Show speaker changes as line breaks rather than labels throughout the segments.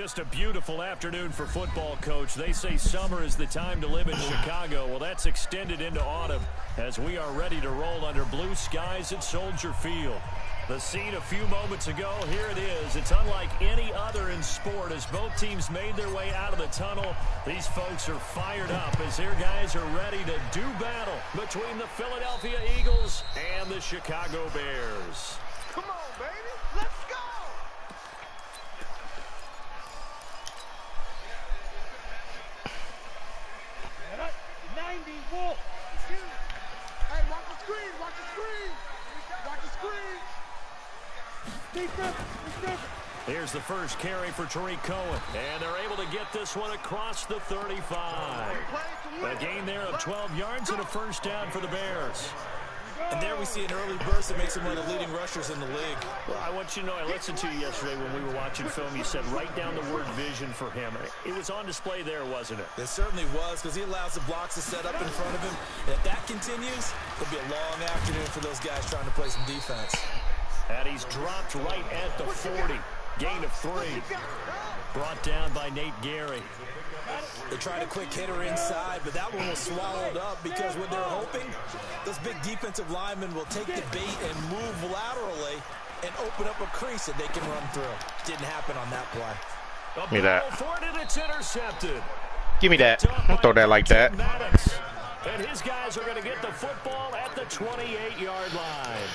Just a beautiful afternoon for football, Coach. They say summer is the time to live in Chicago. Well, that's extended into autumn as we are ready to roll under blue skies at Soldier Field. The scene a few moments ago, here it is. It's unlike any other in sport as both teams made their way out of the tunnel. These folks are fired up as their guys are ready to do battle between the Philadelphia Eagles and the Chicago Bears.
Come on, baby. Let's go. 90 Wolf. Hey, watch the screen. Watch the screen. Watch the screen.
Here's the first carry for Tariq Cohen, and they're able to get this one across the 35. A gain there of 12 yards and a first down for the Bears.
And there we see an early burst that makes him one of the leading rushers in the league.
Well, I want you to know, I listened to you yesterday when we were watching film. You said write down the word vision for him. It was on display there, wasn't it?
It certainly was, because he allows the blocks to set up in front of him. And if that continues, it'll be a long afternoon for those guys trying to play some defense.
And he's dropped right at the 40. Gain of 3. Brought down by Nate Gary.
They tried a quick hitter inside, but that one was swallowed up because what they're hoping, those big defensive linemen will take the bait and move laterally and open up a crease that they can run through. Didn't happen on that play.
Give me that.
It's intercepted.
Give me that. Don't throw that like that.
And his guys are going to get the football at the 28-yard line.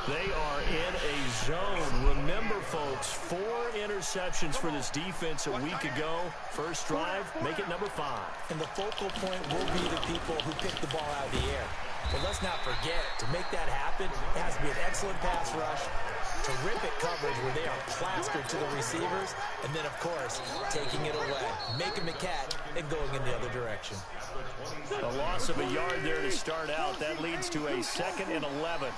They are in a zone. Remember, folks, 4 interceptions for this defense a week ago. First drive, make it number 5.
And the focal point will be the people who pick the ball out of the air. But let's not forget, to make that happen, it has to be an excellent pass rush, terrific coverage where they are plastered to the receivers, and then, of course, taking it away, making the catch, and going in the other direction.
A loss of a yard there to start out. That leads to a 2nd and 11.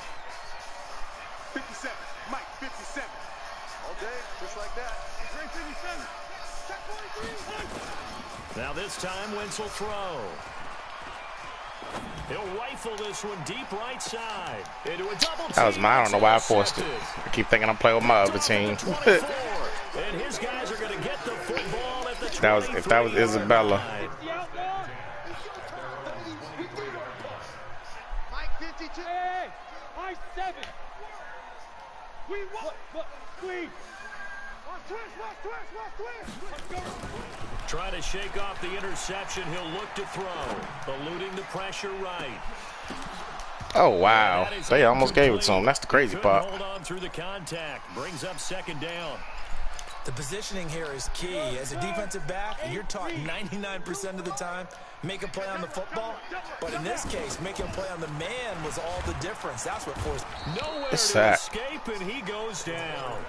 57. Mike, 57. All day, just like that. Great 57. Check 43.
Now this time, Wentz will throw. He'll rifle this one deep right side. Into a double team.
That was mine. I don't know why I forced it. I keep thinking I'm playing with my other team.
And his guys are going to get the football at the 23.
If that was Isabella.
Mike, 52. Hey, Mike, 7. We what? Squeeze. Watch twist.
Trying to shake off the interception. He'll look to throw. Eluding the pressure right.
Oh, wow. They almost gave it to him. That's the crazy part.
Hold on through the contact. Brings up 2nd down.
The positioning here is key. As a defensive back, you're taught 99% of the time, make a play on the football. But in this case, making a play on the man was all the difference. That's what forced.
Nowhere to escape, and he goes down.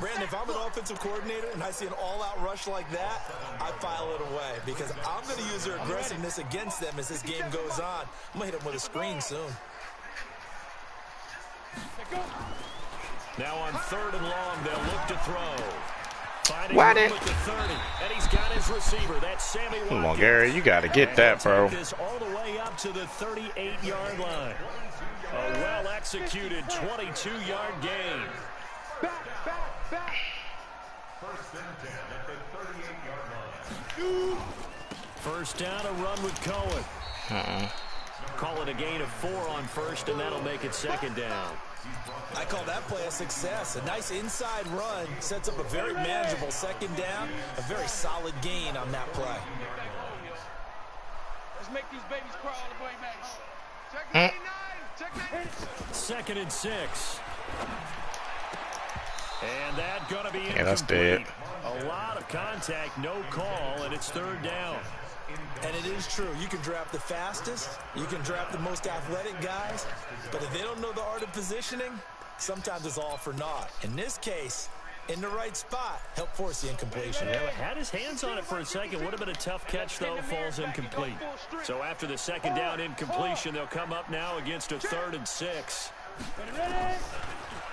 Brandon, if I'm an offensive coordinator and I see an all-out rush like that, I file it away because I'm going to use their aggressiveness against them as this game goes on. I'm going to hit them with a screen soon.
Now on 3rd and long, they'll look to throw. Finding room at the 30, and he's got his receiver. That's Sammy Watkins.
Come on, Gary, you got to get that, bro.
This all the way up to the 38-yard line. A well-executed 22-yard gain.
Back.
First and 10 at the 38-yard line.
First down, a run with Cohen. Call it a gain of 4 on 1st, and that'll make it 2nd down.
I call that play a success. A nice inside run sets up a very manageable 2nd down, a very solid gain on that play.
Let's make these babies crawl all the way back. Check 99. 2nd and 6.
And that's going to be incomplete.
Yeah, that's dead.
A lot of contact, no call, and it's 3rd down.
And it is true. You can draft the fastest. You can draft the most athletic guys. But if they don't know the art of positioning, sometimes it's all for naught. In this case, in the right spot, help force the incompletion.
Yeah, had his hands on it for a second. Would have been a tough catch, though. Falls incomplete. So after the 2nd down incompletion, they'll come up now against a 3rd and 6.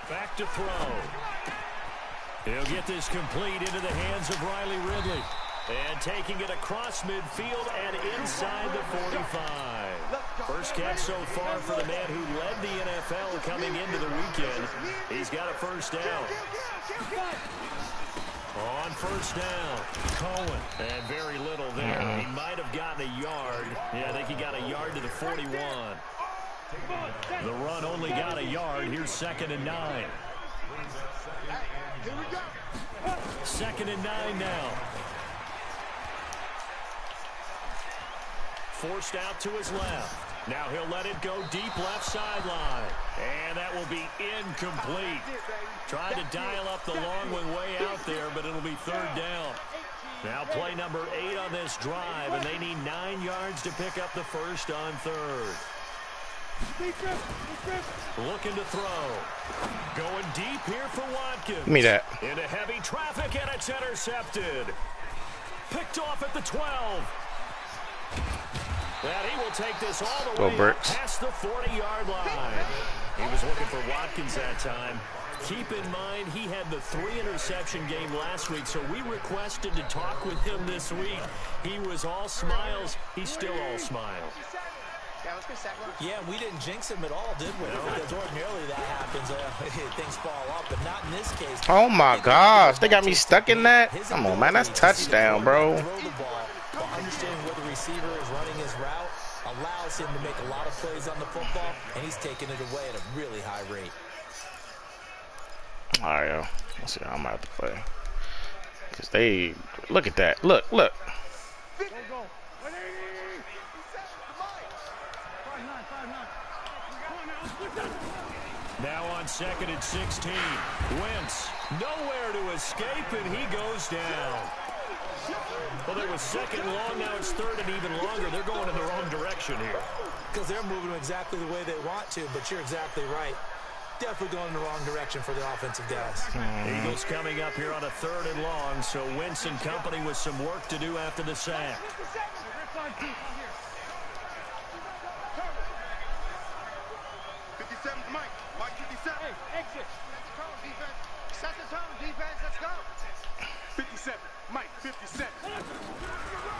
Back to throw. He'll get this complete into the hands of Riley Ridley. And taking it across midfield and inside the 45. First catch so far for the man who led the NFL coming into the weekend. He's got a first down. On first down, Cohen. And very little there. He might have gotten a yard. Yeah, I think he got a yard to the 41. The run only got a yard. Here's 2nd and 9.
Here we go.
2nd and 9 now. Forced out to his left. Now he'll let it go deep left sideline. And that will be incomplete. Tried to dial up the long one way out there, but it'll be 3rd down. Now play number 8 on this drive, and they need 9 yards to pick up the first on 3rd. Looking to throw. Going deep here for Watkins.
Give me that.
Into heavy traffic, and it's intercepted. Picked off at the 12. And he will take this all the way past the 40-yard line. He was looking for Watkins that time. Keep in mind, he had the 3-interception game last week, so we requested to talk with him this week. He was all smiles. He's still all smiles.
Yeah, we didn't jinx him at all, did we? No. Because ordinarily that happens. Things fall off, but not in this case.
Oh, my gosh. They got me stuck in that? Come on, man. That's touchdown, bro.
Throw the ball, while understanding where the receiver is running his route allows him to make a lot of plays on the football, and he's taking it away at a really high rate.
All right, yo. Let's see how I'm going to have to play. Because they... Look at that. Look.
Now on 2nd and 16. Wentz nowhere to escape, and he goes down. Well, it was 2nd long. Now it's 3rd and even longer. They're going in the wrong direction here.
Because they're moving exactly the way they want to, but you're exactly right. Definitely going in the wrong direction for the offensive guys.
Eagles coming up here on a 3rd and long, so Wentz and company with some work to do after the sack.
57, Mike 57. Hey, exit. Tone, defense. Set the tone, defense. Let's go. 57, Mike 57.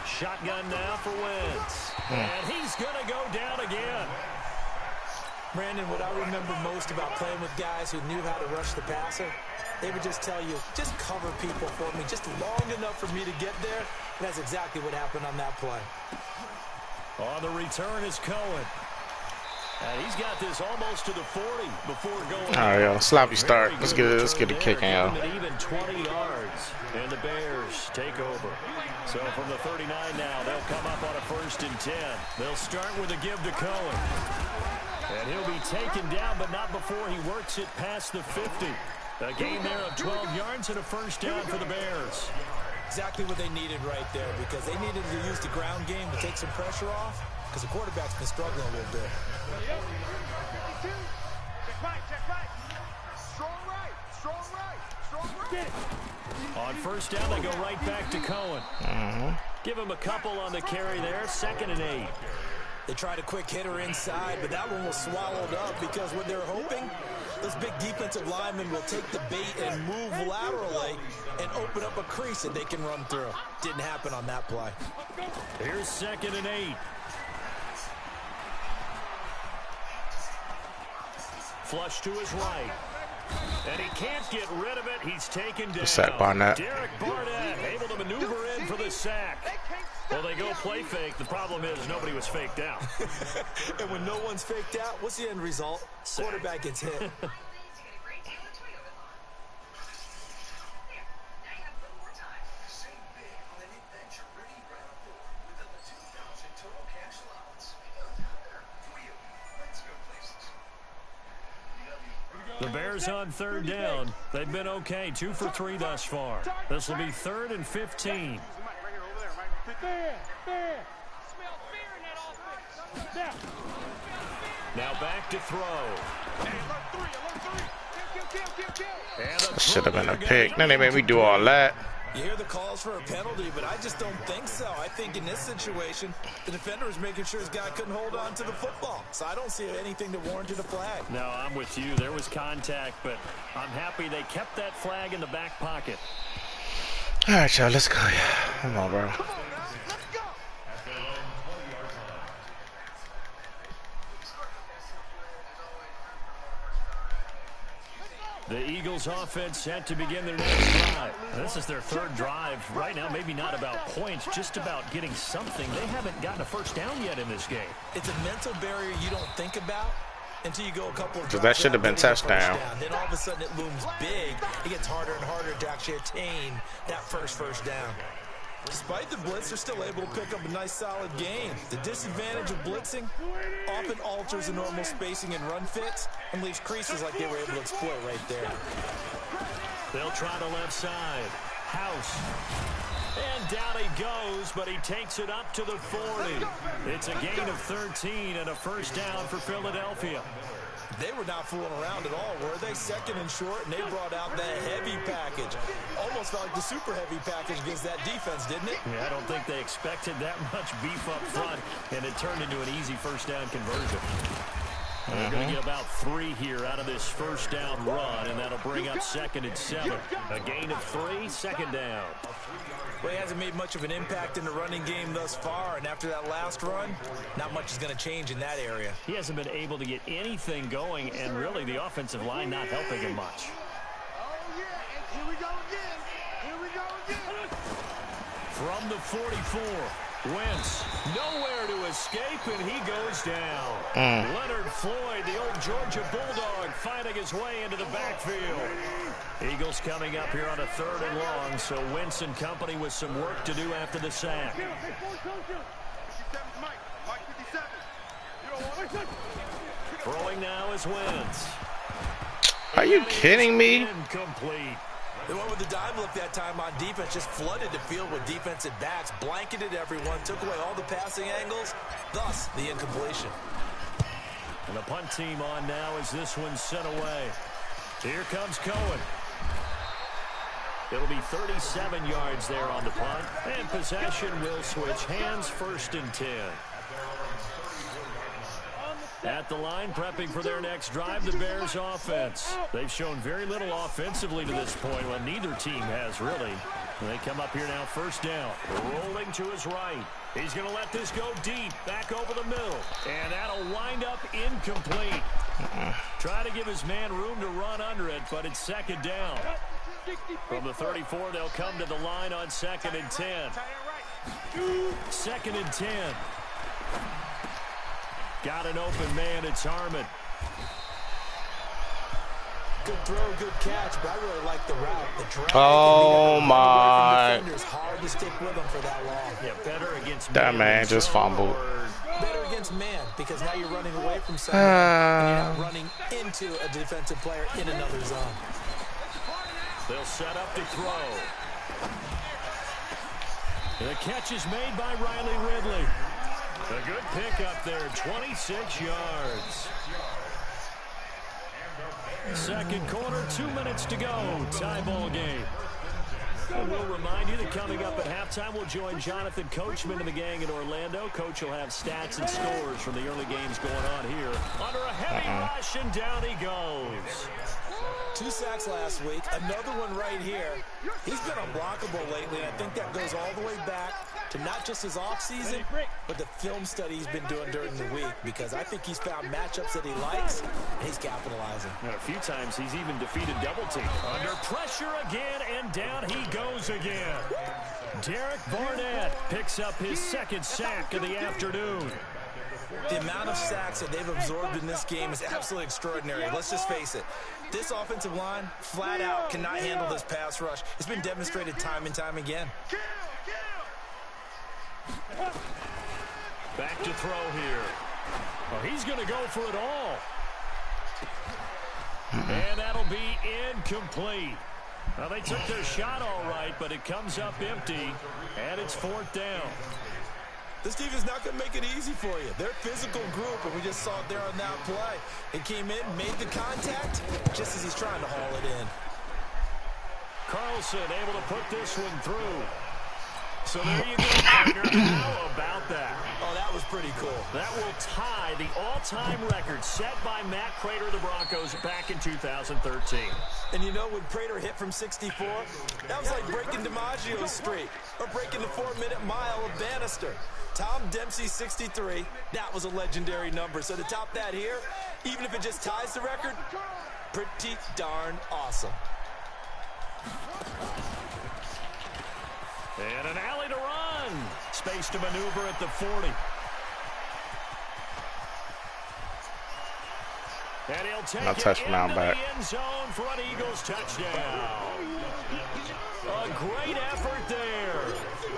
Shotgun now for Wentz. And he's going to go down again.
Brandon, what I remember most about playing with guys who knew how to rush the passer, they would just tell you, just cover people for me, just long enough for me to get there. And that's exactly what happened on that play.
On the return is Cohen. And he's got this almost to the 40 before going.
All right, yo. Sloppy start. Let's get the kicking, yo.
Even 20 yards. And the Bears take over. So from the 39 now, they'll come up on a 1st and 10. They'll start with a give to Cohen. And he'll be taken down, but not before he works it past the 50. A gain there of 12 yards and a 1st down for the Bears.
Exactly what they needed right there, because they needed to use the ground game to take some pressure off, because the quarterback's been struggling a little bit.
On 1st down, they go right back to Cohen. Give him a couple on the carry there. 2nd and 8.
They tried a quick hitter inside, but that one was swallowed up because what they're hoping, those big defensive linemen will take the bait and move laterally and open up a crease that they can run through. Didn't happen on that play.
Here's 2nd and 8. Flush to his right. And he can't get rid of it. He's taken down.
Sack Barnett.
Derek Barnett able to maneuver in for the sack. Well, they go play fake. The problem is nobody was faked out.
And when no one's faked out, what's the end result? Quarterback gets hit.
The Bears on 3rd down. They've been okay. 2 for 3 thus far. This will be 3rd and 15. Now back to throw.
Should have been a pick. Then they made me do all that.
You hear the calls for a penalty, but I just don't think so. I think in this situation, the defender is making sure his guy couldn't hold on to the football. So I don't see anything that warranted a flag.
No, I'm with you. There was contact, but I'm happy they kept that flag in the back pocket.
All right, y'all. Let's go. Come on, bro.
The Eagles offense set to begin their next drive. This is their third drive. Right now, maybe not about points, just about getting something. They haven't gotten a first down yet in this game.
It's a mental barrier you don't think about until you go a couple of drives.
That should have been touchdown.
Then all of a sudden it looms big. It gets harder and harder to actually attain that first down. Despite the blitz, they're still able to pick up a nice solid gain. The disadvantage of blitzing often alters the normal spacing and run fits and leaves creases like they were able to exploit right there.
They'll try the left side. House. And down he goes, but he takes it up to the 40. It's a gain of 13 and a first down for Philadelphia.
They were not fooling around at all, were they? Second and short, and they brought out that heavy package. Almost felt like the super heavy package against that defense, didn't it?
Yeah, I don't think they expected that much beef up front, and it turned into an easy first down conversion. They're going to get about 3 here out of this first down run, and that'll bring up 2nd and 7. A gain of 3, 2nd down.
Well, he hasn't made much of an impact in the running game thus far, and after that last run, not much is going to change in that area.
He hasn't been able to get anything going, and really the offensive line not helping him much.
Oh, yeah, and here we go again. Here we go again.
From the 44, Wentz, nowhere to escape, and he goes down. Leonard Floyd, the old Georgia Bulldog, fighting his way into the backfield. Eagles coming up here on a 3rd and long, so Wentz and company with some work to do after the sack. Throwing now is Wentz.
Are you kidding me?
Incomplete.
They went with the dime look that time on defense, just flooded the field with defensive backs, blanketed everyone, took away all the passing angles, thus the incompletion.
And the punt team on now as this one's sent away. Here comes Cohen. It'll be 37 yards there on the punt, and possession will switch hands, 1st and 10. At the line, prepping for their next drive, the Bears offense. They've shown very little offensively to this point. Well, neither team has really. They come up here now, 1st down. Rolling to his right. He's going to let this go deep, back over the middle. And that'll wind up incomplete. Try to give his man room to run under it, but it's 2nd down. From the 34, they'll come to the line on 2nd and 10. 2nd and 10. Got an open man, it's Harmon.
Good throw, good catch, but I really like the route. The drag.
Oh, my.
It's hard to stick with them for that long.
Yeah, better against
That man just fumbled.
Better against man, because now you're running away from someone and you're not running into a defensive player in another zone.
They'll set up to throw. The catch is made by Riley Ridley. A good pickup there, 26 yards. 2nd quarter, 2 minutes to go. Tie ball game. And we'll remind you that coming up at halftime, we'll join Jonathan Coachman and the gang in Orlando. Coach will have stats and scores from the early games going on here. Under a heavy rush, and down he goes.
2 sacks last week, another one right here. He's been unblockable lately, and I think that goes all the way back to not just his offseason, but the film study he's been doing during the week, because I think he's found matchups that he likes, and he's capitalizing.
And a few times he's even defeated double team. Under pressure again, and down he goes again. Derek Barnett picks up his 2nd sack of the afternoon.
The amount of sacks that they've absorbed in this game is absolutely extraordinary. Let's just face it. This offensive line, flat out, cannot handle this pass rush. It's been demonstrated time and time again.
Back to throw here. Well, he's going to go for it all. And that'll be incomplete. Well, they took their shot all right, but it comes up empty, and it's 4th down.
This defense is not going to make it easy for you. They're a physical group, and we just saw it there on that play. He came in, made the contact, just as he's trying to haul it in.
Carlson able to put this one through. So there you go, partner. How about that?
Oh, that was pretty cool.
That will tie the all-time record set by Matt Prater of the Broncos back in 2013.
And you know, when Prater hit from 64, that was like breaking DiMaggio's streak or breaking the 4-minute mile of Bannister. Tom Dempsey, 63. That was a legendary number. So to top that here, Even if it just ties the record, pretty darn awesome.
And an alley to run. Space to maneuver at the 40. And he'll take it
touchdown
into
back.
the end zone for an Eagles touchdown. A great effort there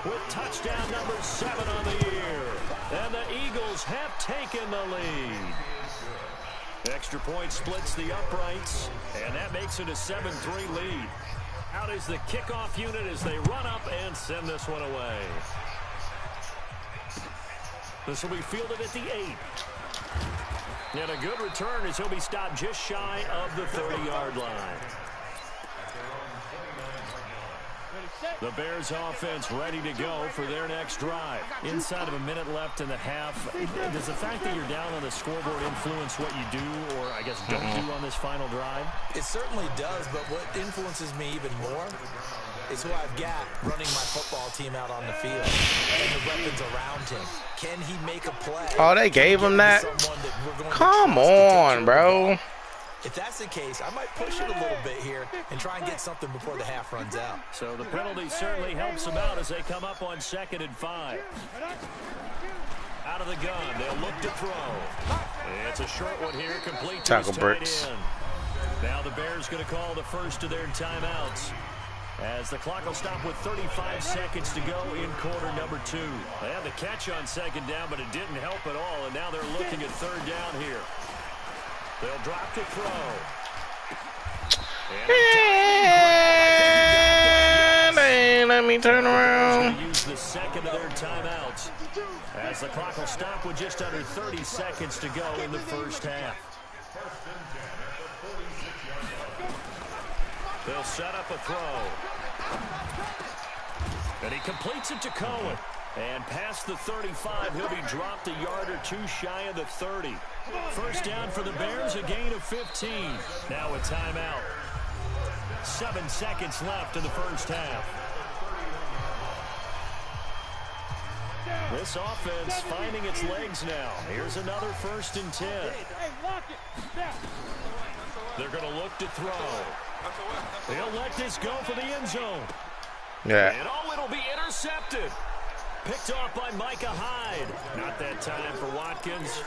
with touchdown number 7 on the year. And the Eagles have taken the lead. Extra point splits the uprights, and that makes it a 7-3 lead. Out is the kickoff unit as they run up and send this one away. This will be fielded at the 8. And a good return as he'll be stopped just shy of the 30-yard line. The Bears offense ready to go for their next drive. Inside of a minute left in the half, does the fact that you're down on the scoreboard influence what you do or, I guess, don't do on this final drive?
It certainly does, but what influences me even more is who I've got running my football team out on the field and the weapons around him. Can he make a play?
Oh, they gave him that? Come on, bro.
If that's the case, I might push it a little bit here and try and get something before the half runs out.
So the penalty certainly helps them out as they come up on 2nd and 5. Out of the gun, they'll look to throw. It's a short one here, complete to his tight end. Now the Bears going to call the first of their timeouts, as the clock will stop with 35 seconds to go in quarter number 2. They had the catch on 2nd down, but it didn't help at all, and now they're looking at 3rd down here. They'll drop to throw.
Hey, let me turn around.
Use the second of their timeouts, as the clock will stop with just under 30 seconds to go in the first half. They'll set up a throw. And he completes it to Cohen. And past the 35, he'll be dropped a yard or 2 shy of the 30. First down for the Bears, a gain of 15. Now a timeout. 7 seconds left in the first half. This offense finding its legs now. Here's another 1st and 10. They're going to look to throw. They'll let this go for the end zone.
Yeah.
And it'll be intercepted. Picked off by Micah Hyde. Not that time for Watkins.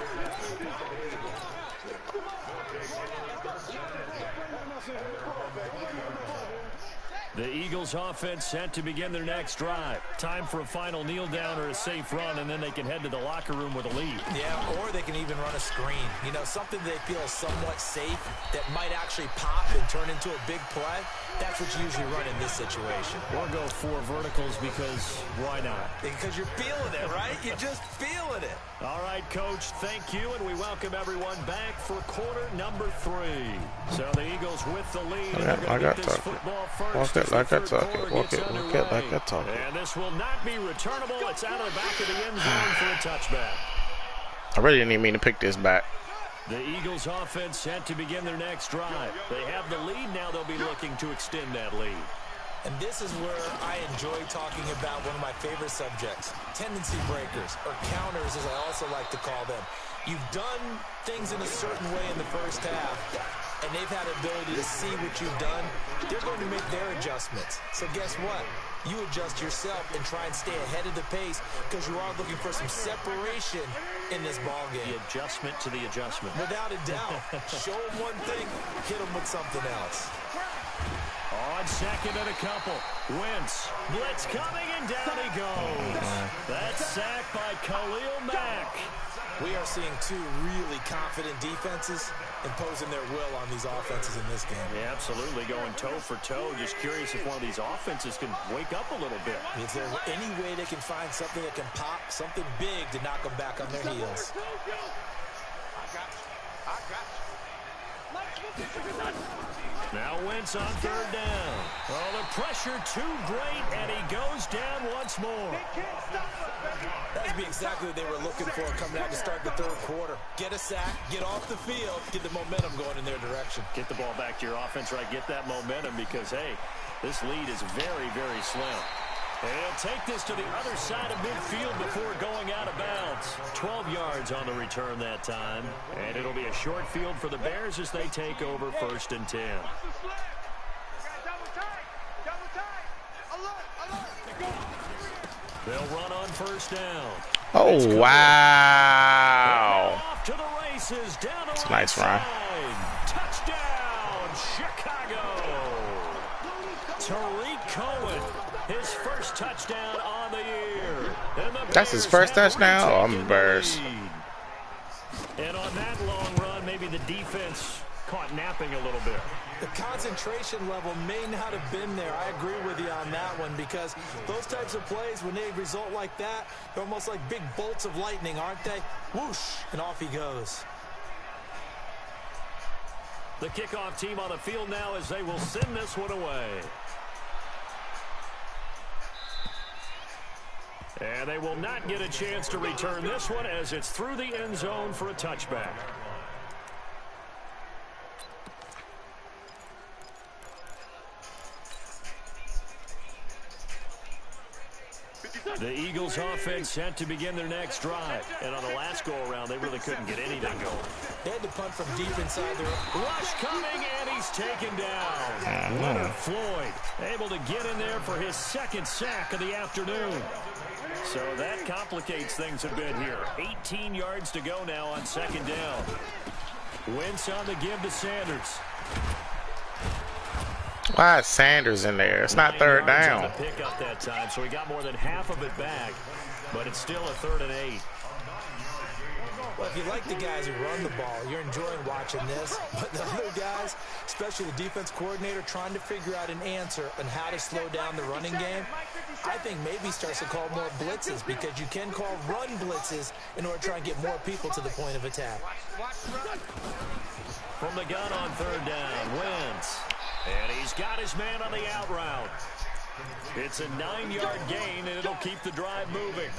The Eagles offense set to begin their next drive. Time for a final kneel down or a safe run, and then they can head to the locker room with a lead.
Yeah, or they can even run a screen. You know, something they feel is somewhat safe that might actually pop and turn into a big play. That's what you usually run in this situation.
Or go 4 verticals because why not?
Because you're feeling it, right? You're just feeling it.
All right, Coach, thank you, and we welcome everyone back for quarter number 3. So the Eagles with the lead, and they're going to get this football first.
Like I talk it. Walk it like I talk it.
And this will not be returnable. It's out of the back of the end zone for a touchback.
I really didn't even mean to pick this back.
The Eagles offense set to begin their next drive. They have the lead. Now they'll be looking to extend that lead.
And this is where I enjoy talking about one of my favorite subjects, tendency breakers, or counters as I also like to call them. You've done things in a certain way in the first half, and they've had the ability to see what you've done. They're going to make their adjustments. So guess what? You adjust yourself and try and stay ahead of the pace because you are looking for some separation in this ball game.
The adjustment to the adjustment.
Without a doubt. Show them one thing, hit them with something else.
On 2nd and a couple. Wentz. Blitz coming, and down he goes. That's sacked by Khalil Mack.
We are seeing 2 really confident defenses imposing their will on these offenses in this game.
Yeah, absolutely, going toe for toe. Just curious if one of these offenses can wake up a little bit.
Is there any way they can find something that can pop, something big to knock them back on their heels?
Now Wentz on 3rd down. Oh, the pressure too great, and he goes down once more.
That would be exactly what they were looking for coming out to start the 3rd quarter. Get a sack, get off the field, get the momentum going in their direction.
Get the ball back to your offense, right? Get that momentum because, hey, this lead is very, very slim. And he'll take this to the other side of midfield before going out of bounds. 12 yards on the return that time. And it'll be a short field for the Bears as they take over 1st and 10. They'll run on 1st down.
Oh, wow.
Off to the races, down the
That's a nice run.
Touchdown, Chicago. Tariq Cohen, his first touchdown on the year.
That's his first touchdown? Oh, I'm embarrassed.
And on that long run, maybe the defense caught napping a little bit.
The concentration level may not have been there. I agree with you on that one, because those types of plays, when they result like that, they're almost like big bolts of lightning, aren't they? Whoosh, and off he goes.
The kickoff team on the field now as they will send this one away. And they will not get a chance to return this one as it's through the end zone for a touchback. The Eagles offense set to begin their next drive. And on the last go-around, they really couldn't get anything going.
They had to punt from deep inside their
rush coming, and he's taken down. Leonard Floyd able to get in there for his 2nd sack of the afternoon. So that complicates things a bit here. 18 yards to go now on 2nd down. Wentz on the give to Sanders.
Why is Sanders in there? It's not 3rd down.
On the pick up that time, so he got more than half of it back, but it's still a 3rd and 8.
Well, if you like the guys who run the ball, you're enjoying watching this. But the other guys, especially the defense coordinator, trying to figure out an answer on how to slow down the running game, I think maybe starts to call more blitzes, because you can call run blitzes in order to try and get more people to the point of attack.
From the gun on 3rd down, Wentz. And he's got his man on the out route. It's a 9-yard gain, and it'll keep the drive moving.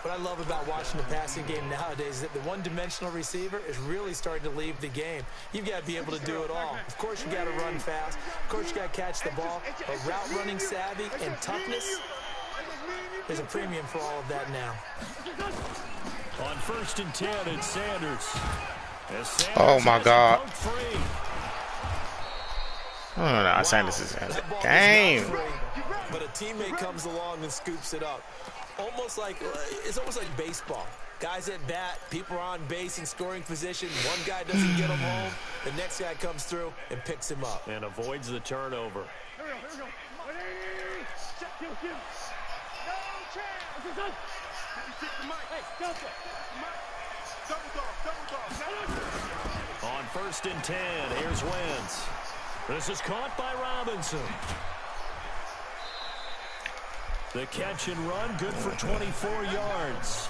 What I love about watching the passing game nowadays is that the one-dimensional receiver is really starting to leave the game. You've got to be able to do it all. Of course, you got to run fast. Of course, you got to catch the ball. But route running savvy and toughness, there's a premium for all of that now.
On 1st and 10, it's Sanders.
Oh, my God. Oh, no, Sanders is in the game.
But a teammate comes along and scoops it up. It's almost like baseball. Guys at bat, people are on base in scoring position. One guy doesn't get him home. The next guy comes through and picks him up.
And avoids the turnover. On 1st and 10, here's Wentz. This is caught by Robinson. The catch and run, good for 24 yards.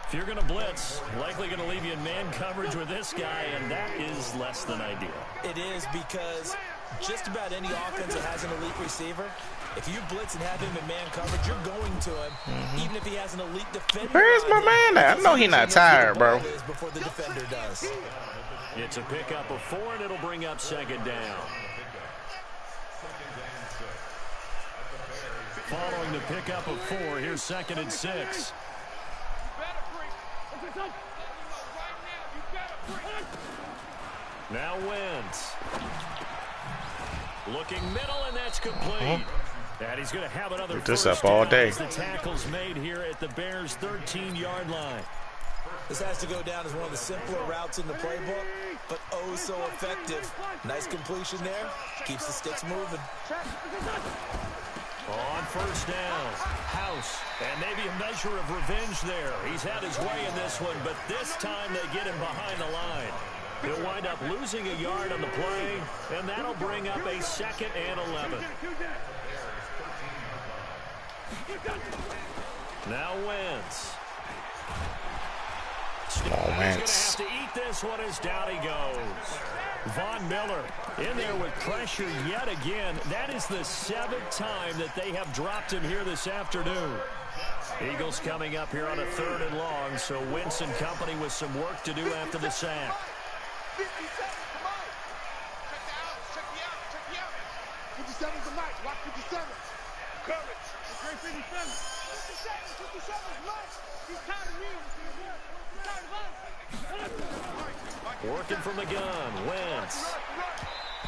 If you're going to blitz, likely going to leave you in man coverage with this guy, and that is less than ideal.
It is, because just about any offense that has an elite receiver, if you blitz and have him in man coverage, you're going to him, even if he has an elite defender.
Where's my man at? I know he's not tired, bro.
Before the defender does.
It's a pickup of 4, and it'll bring up 2nd down. Following the pickup of 4, here's 2nd and 6. Now Wentz. Looking middle, and that's complete. And he's going to have another
this up all day.
The tackle's made here at the Bears' 13-yard line.
This has to go down as one of the simpler routes in the playbook, but oh so effective. Nice completion there. Keeps the sticks moving.
On 1st down, House, and maybe a measure of revenge there. He's had his way in this one, but this time they get him behind the line. He'll wind up losing a yard on the play, and that'll bring up a 2nd and 11. Now Wentz.
Oh,
Wentz. He's going to have to eat this one as down he goes. Von Miller in there with pressure yet again. That is the 7th time that they have dropped him here this afternoon. Eagles coming up here on a 3rd and long, so Wentz and company with some work to do after the sack.
57's the night. Watch 57.
Working from the gun, Wentz.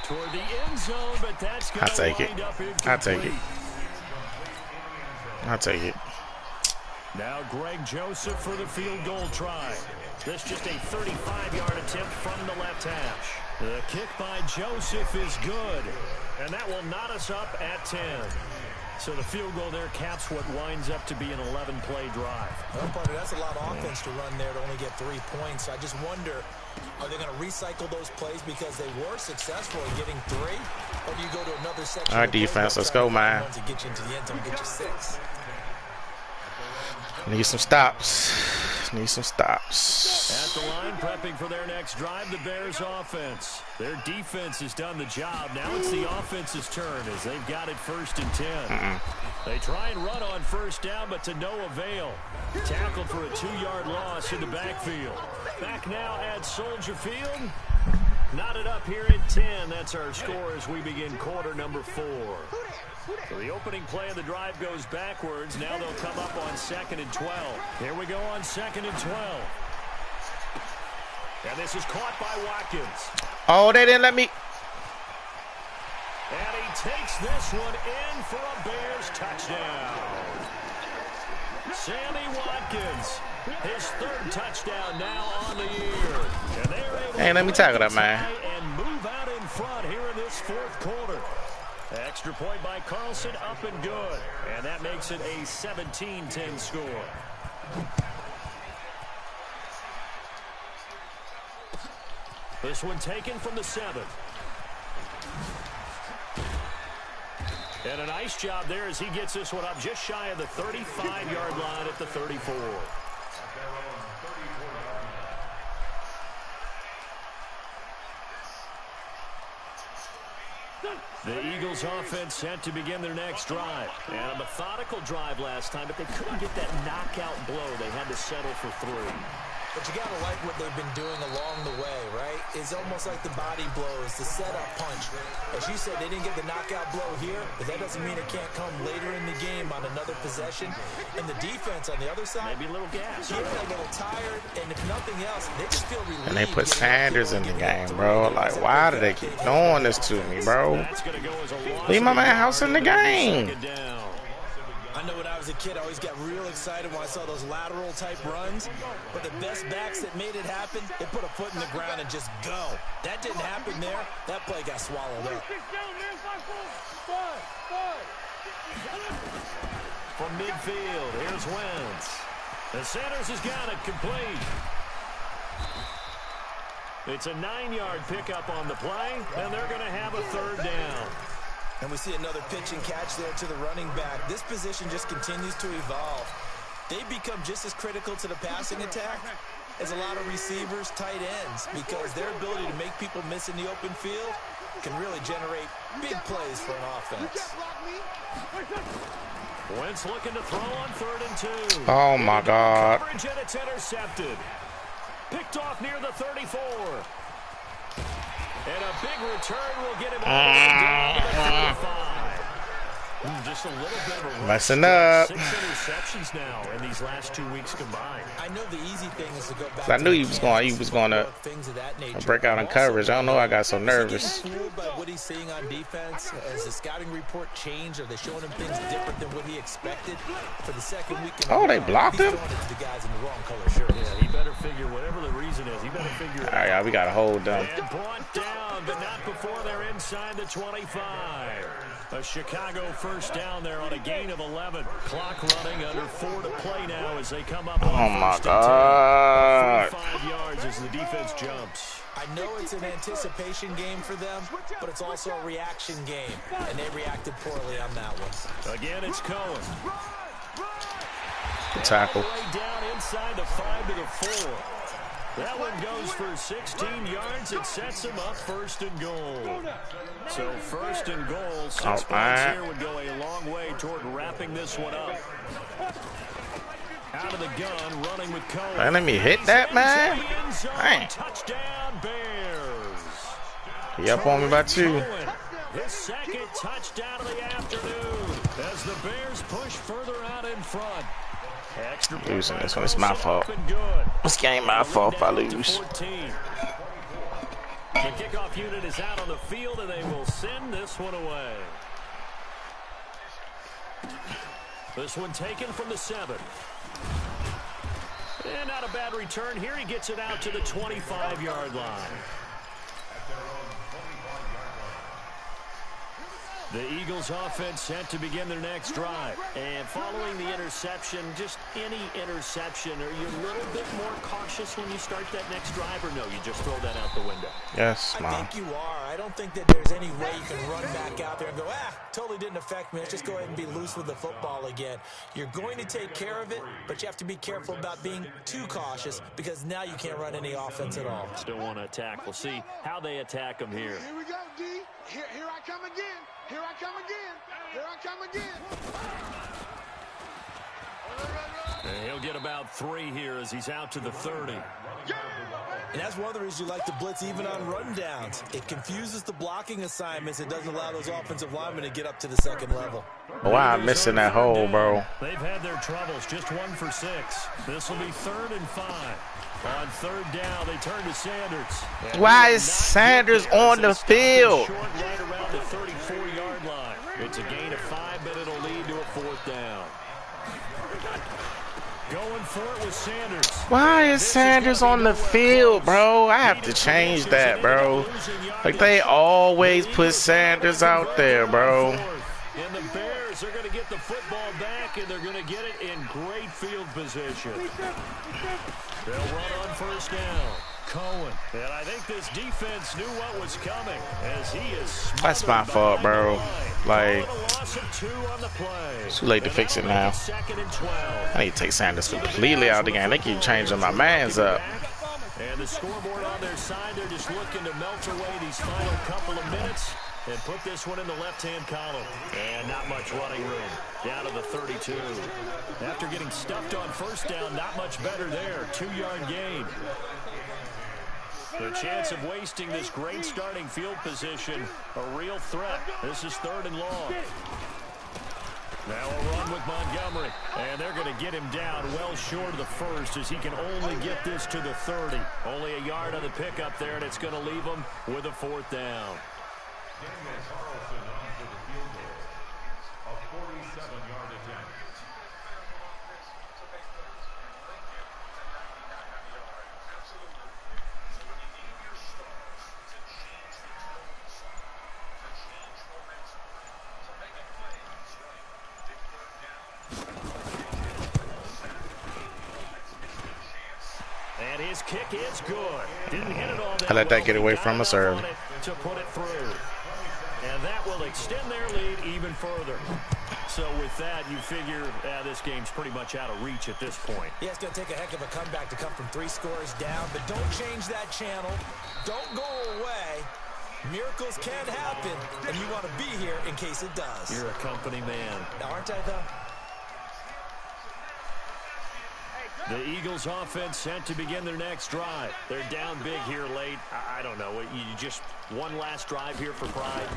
Toward the end zone, but that's going to wind up incomplete.
I'll take it. I'll take it.
Now Greg Joseph for the field goal try. This just a 35-yard attempt from the left hash. The kick by Joseph is good, and that will knot us up at 10. So the field goal there caps what winds up to be an 11-play drive.
Well, partner, that's a lot of offense to run there to only get 3 points. I just wonder, are they going to recycle those plays because they were successful in getting 3? Or do you go to another section?
All right, defense, let's go, man.
To get you into the end zone, get you 6.
Need some stops. Need some stops.
At the line, prepping for their next drive, the Bears offense. Their defense has done the job. Now it's the offense's turn as they've got it 1st and 10. They try and run on 1st down, but to no avail. Tackled for a 2-yard loss in the backfield. Back now at Soldier Field. Knotted up here at 10. That's our score as we begin quarter number 4. So the opening play of the drive goes backwards. Now they'll come up on 2nd and 12. Here we go on 2nd and 12. And this is caught by Watkins.
Oh, they didn't let me.
And he takes this one in for a Bears touchdown. Sammy Watkins, his 3rd touchdown now on the year. And they're able
Hey, let me tackle that, man.
And move out in front here in this 4th quarter. Extra point by Carlson, up and good. And that makes it a 17-10 score. This one taken from the 7th. And a nice job there as he gets this one up just shy of the 35-yard line at the 34. The Eagles offense set to begin their next drive. And a methodical drive last time, but they couldn't get that knockout blow. They had to settle for 3.
But you got to like what they've been doing along the way, right? It's almost like the body blows, the setup punch. As you said, they didn't get the knockout blow here, but that doesn't mean it can't come later in the game on another possession. And the defense on the other side,
maybe a little gas.
Yeah, a little tired, and if nothing else, they just feel relieved.
And they put Sanders in the game, bro. Like, why do they keep doing this to me, bro? Leave my man House in the game.
I know when I was a kid, I always got real excited when I saw those lateral type runs. But the best backs that made it happen, they put a foot in the ground and just go. That didn't happen there. That play got swallowed up.
From midfield, here's Wentz. The Sanders has got it complete. It's a 9-yard pickup on the play, and they're going to have a 3rd down.
And we see another pitch and catch there to the running back. This position just continues to evolve. They become just as critical to the passing attack as a lot of receivers, tight ends, because their ability to make people miss in the open field can really generate big plays for an offense.
Wentz looking to throw on 3rd and 2.
Oh, my God.
Coverage, and it's intercepted. Picked off near the 34. And a big return will get him all the way down to the 35. Just a little bit of a
messing up.
6 interceptions now in these last 2 weeks combined.
I know the easy thing is to go back.
I knew he was going to break out in coverage. I don't know. I got so nervous.
By what he's seeing on defense, has the scouting report changed? Are they showing him things different than what he expected for the 2nd week?
Oh, they blocked him.
The guys in the wrong color shirt.
Yeah, he better figure whatever the reason is. He better figure it out.
All right, we got to hold them.
And brought down, but not before they're inside the 25. A Chicago 1st down there on a gain of 11. Clock running under 4 to play now as they come up on
Oh, my
1st and 10.
God.
45 yards as the defense jumps.
I know it's an anticipation game for them, but it's also a reaction game, and they reacted poorly on that one.
Again, it's Cohen.
Good tackle.
All the way down inside the 5 to the 4. That one goes for 16 yards. It sets him up 1st and goal. So 1st and goal. 6 points here would go a long way toward wrapping this one up. Out of the gun, running with Cohen.
Man, let me hit that, man. Dang.
Touchdown, Bears.
He up on me by 2.
His 2nd touchdown of the afternoon. As the Bears push further out in front. Extra
Losing this one. It's my fault.
Good.
This game my fault if I lose.
The kickoff unit is out on the field, and they will send this one away. This one taken from the 7. And not a bad return here. He gets it out to the 25-yard line. The Eagles offense set to begin their next drive. And following the interception, just any interception, are you a little bit more cautious when you start that next drive, or no, you just throw that out the window?
Yes,
I
Mom.
think you are. I don't think that there's any way you can run back out there and go, totally didn't affect me. Let's just go ahead and be loose with the football again. You're going to take care of it, but you have to be careful about being too cautious because now you can't run any offense at all.
Still want to attack. We'll see how they attack them here.
Here we go, D. Here I come again. Here I come again. Here I come again.
And he'll get about 3 here as he's out to the 30.
And that's one of the reasons you like to blitz even on rundowns. It confuses the blocking assignments. It doesn't allow those offensive linemen to get up to the second level.
Why I'm missing that hole, bro?
They've had their troubles. Just 1 for 6. This will be 3rd and 5. On 3rd down, they turn to Sanders.
Why is Sanders on the field?
Short right around the 34-yard line. It's a gain of 5, but it'll lead to a 4th down. Going for it with Sanders.
Why is Sanders on the field, bro? I have to change that, bro. Like, they always put Sanders out there, bro.
And the Bears are going to get the football back, and they're going to get it in great field position. They'll run on 1st down. Cohen. And I think this defense knew what was coming as he is.
That's my fault, bro. Like,
it's
too late to fix it now. I need to take Sanders completely out of the game. They keep changing my mans up.
And the scoreboard on their side, they're just looking to melt away these final couple of minutes and put this one in the left-hand column. And not much running room. Down to the 32. After getting stuffed on 1st down, not much better there. 2-yard gain. The chance of wasting this great starting field position, a real threat. This is 3rd and long. Now a run with Montgomery, and they're going to get him down well short of the 1st as he can only get this to the 30. Only a yard on the pickup there, and it's going to leave him with a 4th down.
Carlson onto the field goal. A 47-yard attempt.
And his kick is good. Didn't hit it all that
I let that
well,
get away from us early.
To put it through. And that will extend their lead even further. So with that, you figure this game's pretty much out of reach at this point.
Yeah, it's going to take a heck of a comeback to come from 3 scores down, but don't change that channel. Don't go away. Miracles can happen, and you want to be here in case it does.
You're a company man.
Aren't I, though?
The Eagles offense set to begin their next drive. They're down big here late. I don't know. You just one last drive here for pride.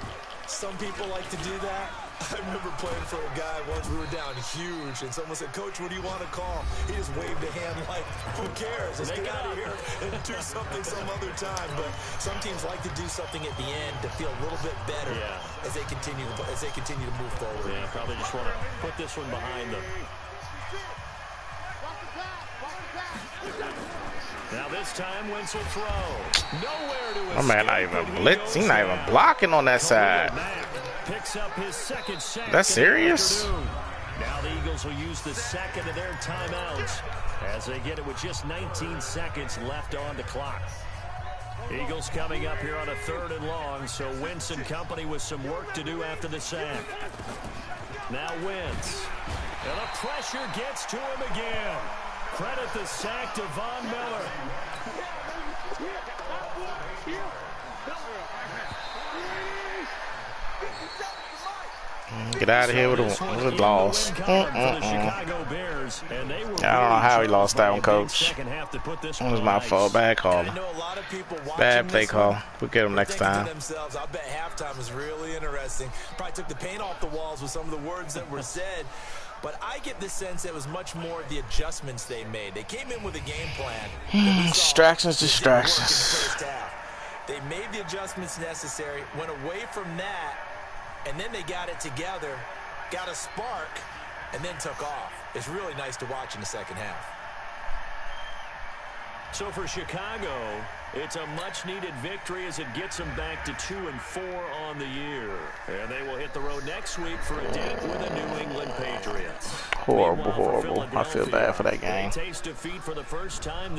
Some people like to do that. I remember playing for a guy once. We were down huge, and someone said, "Coach, what do you want to call?" He just waved a hand like, "Who cares? Let's get out of here and do something some other time." But some teams like to do something at the end to feel a little bit better as they continue to move forward.
Yeah, probably just want to put this one behind them. Now this time, Wentz will throw. Nowhere to escape.
My man not even blitz. He's not even blocking on that side.
Picks up his 2nd sack.
That's serious?
Now the Eagles will use the 2nd of their timeouts as they get it with just 19 seconds left on the clock. Eagles coming up here on a 3rd and long, so Wentz and company with some work to do after the sack. Now Wentz. And the pressure gets to him again. Credit the sack to Von Miller.
Get out of here with a loss.
For the Chicago Bears. turnovers, and they were
I don't know how he lost that one, Coach.
Second half to put this
It was my fault. Bad call.
I know a lot of people watching
Bad play
this
call.
one
We'll get him
were
next
thinking to
time.
themselves, I bet halftime was really interesting. Probably took the paint off the walls with some of the words that were said. But I get the sense it was much more the adjustments they made. They came in with a game plan.
Distractions.
They made the adjustments necessary, went away from that, and then they got it together, got a spark, and then took off. It's really nice to watch in the second half.
So for Chicago, it's a much-needed victory as it gets them back to 2-4 on the year. And they will hit the road next week for a date with the New England Patriots.
Horrible. I feel bad for that game.
Taste defeat for the first time.